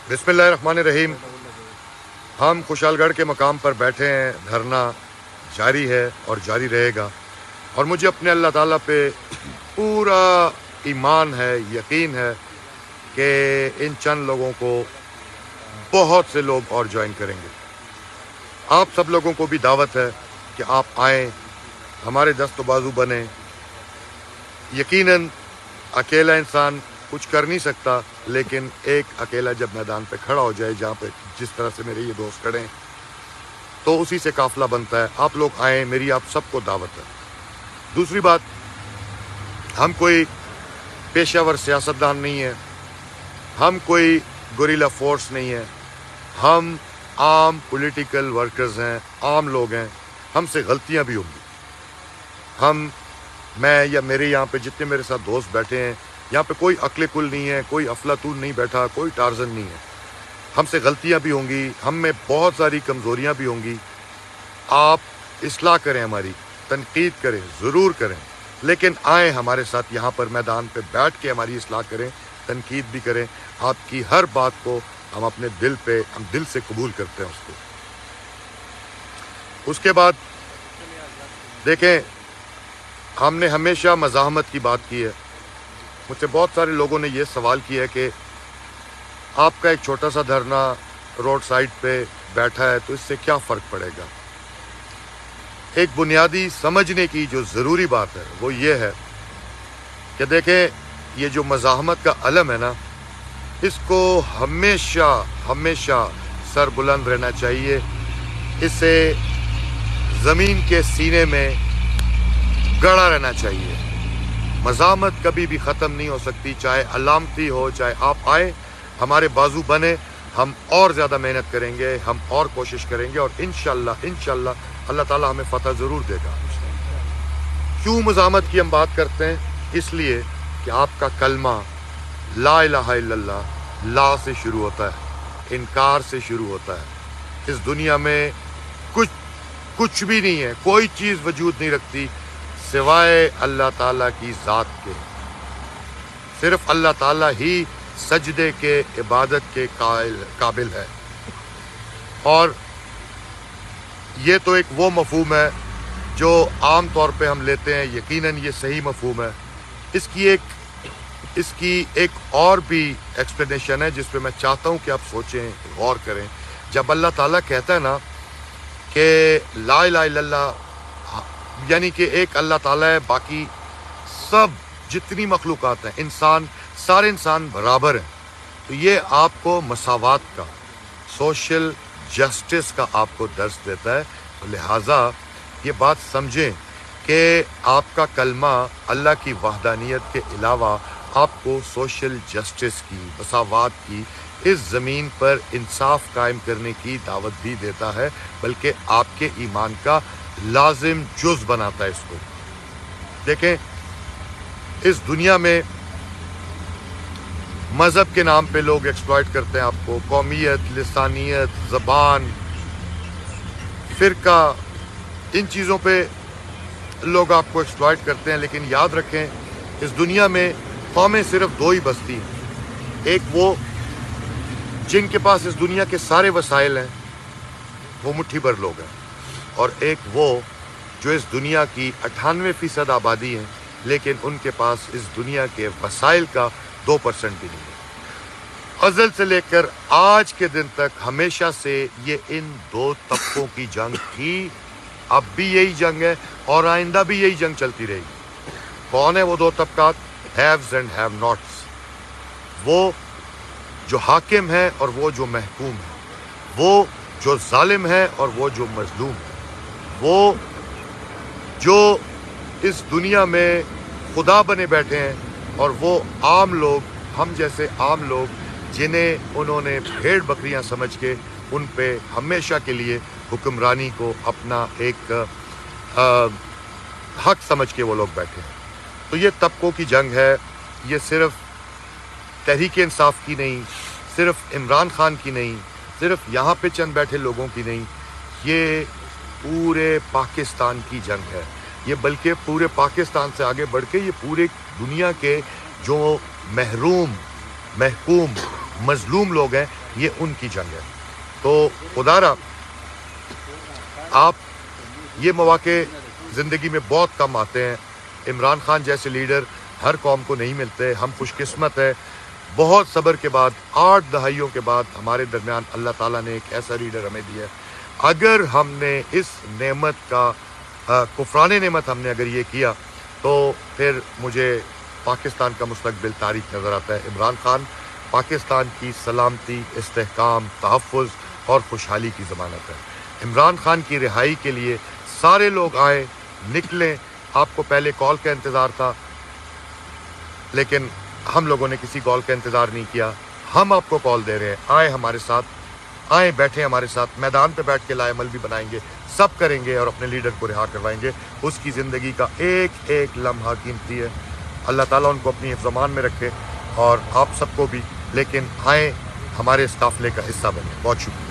बिस्मिल्लाहिर्रहमानिर्रहीम। हम खुशालगढ़ के मकाम पर बैठे हैं, धरना जारी है और जारी रहेगा, और मुझे अपने अल्लाह ताला पे पूरा ईमान है, यकीन है कि इन चंद लोगों को बहुत से लोग और ज्वाइन करेंगे। आप सब लोगों को भी दावत है कि आप आएँ, हमारे दस्त बाजू बने। यकीनन अकेला इंसान कुछ कर नहीं सकता, लेकिन एक अकेला जब मैदान पे खड़ा हो जाए, जहाँ पे जिस तरह से मेरे ये दोस्त खड़े हैं, तो उसी से काफिला बनता है। आप लोग आएँ, मेरी आप सबको दावत है। दूसरी बात, हम कोई पेशावर सियासतदान नहीं है, हम कोई गुरिल्ला फोर्स नहीं है, हम आम पॉलिटिकल वर्कर्स हैं, आम लोग हैं। हमसे गलतियां भी होंगी। मैं या मेरे यहाँ पे जितने मेरे साथ दोस्त बैठे हैं, यहाँ पे कोई अक्ल कुल नहीं है, कोई अफलातून नहीं बैठा, कोई टार्जन नहीं है। हमसे गलतियां भी होंगी, हम में बहुत सारी कमज़ोरियां भी होंगी। आप इस्लाह करें, हमारी तनकीद करें, ज़रूर करें, लेकिन आएँ हमारे साथ यहाँ पर मैदान पे बैठ के हमारी इस्लाह करें, तनकीद भी करें। आपकी हर बात को हम अपने हम दिल से कबूल करते हैं उसको। उसके बाद देखें, हमने हमेशा मज़ाहमत की बात की है। मुझसे बहुत सारे लोगों ने ये सवाल किया है कि आपका एक छोटा सा धरना रोड साइड पे बैठा है, तो इससे क्या फ़र्क पड़ेगा। एक बुनियादी समझने की जो ज़रूरी बात है वो ये है कि देखें, ये जो मज़ाहमत का अलम है ना, इसको हमेशा हमेशा सर बुलंद रहना चाहिए। इसे ज़मीन के सीने में गड़ा रहना चाहिए। मज़ाहमत कभी भी ख़त्म नहीं हो सकती, चाहे अलामती हो, चाहे आप आए, हमारे बाजू बने। हम और ज़्यादा मेहनत करेंगे, हम और कोशिश करेंगे, और इंशाअल्लाह अल्लाह ताला हमें फ़तह ज़रूर देगा। क्यों मज़ाहमत की हम बात करते हैं? इसलिए कि आपका कलमा ला इलाहा इल्लल्लाह ला से शुरू होता है, इनकार से शुरू होता है। इस दुनिया में कुछ भी नहीं है, कोई चीज़ वजूद नहीं रखती सिवाय अल्लाह ताला की ज़ात के। सिर्फ अल्लाह ताला ही सजदे के, इबादत के काबिल है। और ये तो एक वो मफहूम है जो आम तौर पे हम लेते हैं, यकीनन ये सही मफहूम है। इसकी एक और भी एक्सप्लेनेशन है जिस पे मैं चाहता हूँ कि आप सोचें, गौर करें। जब अल्लाह ताला कहता है ना कि ला इलाहा इल्लल्लाह, यानी कि एक अल्लाह ताला है, बाकी सब जितनी मखलूक़ात हैं, इंसान, सारे इंसान बराबर हैं। तो ये आपको मसावात का, सोशल जस्टिस का आपको दर्स देता है। तो लिहाजा ये बात समझें कि आपका कलमा अल्लाह की वहदानियत के अलावा आपको सोशल जस्टिस की, मसावात की, इस ज़मीन पर इंसाफ कायम करने की दावत भी देता है, बल्कि आपके ईमान का लाजिम जुज़ बनाता है इसको। देखें, इस दुनिया में मज़हब के नाम पे लोग एक्सप्लॉइट करते हैं आपको। कौमियत, लिसानियत, ज़बान, फ़िरका, इन चीज़ों पे लोग आपको एक्सप्लॉइट करते हैं। लेकिन याद रखें, इस दुनिया में कौमें सिर्फ दो ही बसती हैं। एक वो जिनके पास इस दुनिया के सारे वसाइल हैं, वो मुट्ठी भर लोग हैं, और एक वो जो इस दुनिया की 98% आबादी है, लेकिन उनके पास इस दुनिया के वसाइल का 2% भी नहीं है। अज़ल से लेकर आज के दिन तक हमेशा से ये इन दो तबकों की जंग थी, अब भी यही जंग है, और आइंदा भी यही जंग चलती रहेगी। कौन है वो दो तबकात? Haves and have nots. वो जो हाकिम है और वो जो महकूम है, वो जो जालिम है और वो जो मजलूम है, वो जो इस दुनिया में खुदा बने बैठे हैं, और वो आम लोग, हम जैसे आम लोग, जिन्हें उन्होंने भेड़ बकरियां समझ के उन पे हमेशा के लिए हुक्मरानी को अपना एक हक समझ के वो लोग बैठे हैं। तो ये तबकों की जंग है। ये सिर्फ तहरीक इंसाफ की नहीं, सिर्फ इमरान खान की नहीं, सिर्फ यहाँ पे चंद बैठे लोगों की नहीं, ये पूरे पाकिस्तान की जंग है। ये बल्कि पूरे पाकिस्तान से आगे बढ़ के ये पूरे दुनिया के जो महरूम, महकूम, مظلوم لوگ ہیں یہ ان کی جنگ ہے. تو خدارا آپ یہ مواقع زندگی میں بہت کم آتے ہیں. عمران خان جیسے لیڈر ہر قوم کو نہیں ملتے. ہم خوش قسمت ہیں, بہت صبر کے بعد 8 دہائیوں کے بعد ہمارے درمیان اللہ تعالیٰ نے ایک ایسا لیڈر ہمیں دیا ہے. اگر ہم نے اس نعمت کا کفران نعمت ہم نے اگر یہ کیا تو پھر مجھے پاکستان کا مستقبل تاریک نظر آتا ہے. عمران خان پاکستان کی سلامتی, استحکام, تحفظ اور خوشحالی کی ضمانت ہے. عمران خان کی رہائی کے لیے سارے لوگ آئیں, نکلیں. آپ کو پہلے کال کا انتظار تھا لیکن ہم لوگوں نے کسی کال کا انتظار نہیں کیا. ہم آپ کو کال دے رہے ہیں, آئیں ہمارے ساتھ, آئیں بیٹھیں ہمارے ساتھ, میدان پہ بیٹھ کے لائے عمل بھی بنائیں گے, سب کریں گے اور اپنے لیڈر کو رہا کروائیں گے. اس کی زندگی کا ایک ایک لمحہ قیمتی ہے. اللہ تعالیٰ ان کو اپنی حفظ و امان میں رکھے اور آپ سب کو بھی. لیکن آئیں ہمارے اس قافلے کا حصہ بنیں. بہت شکریہ.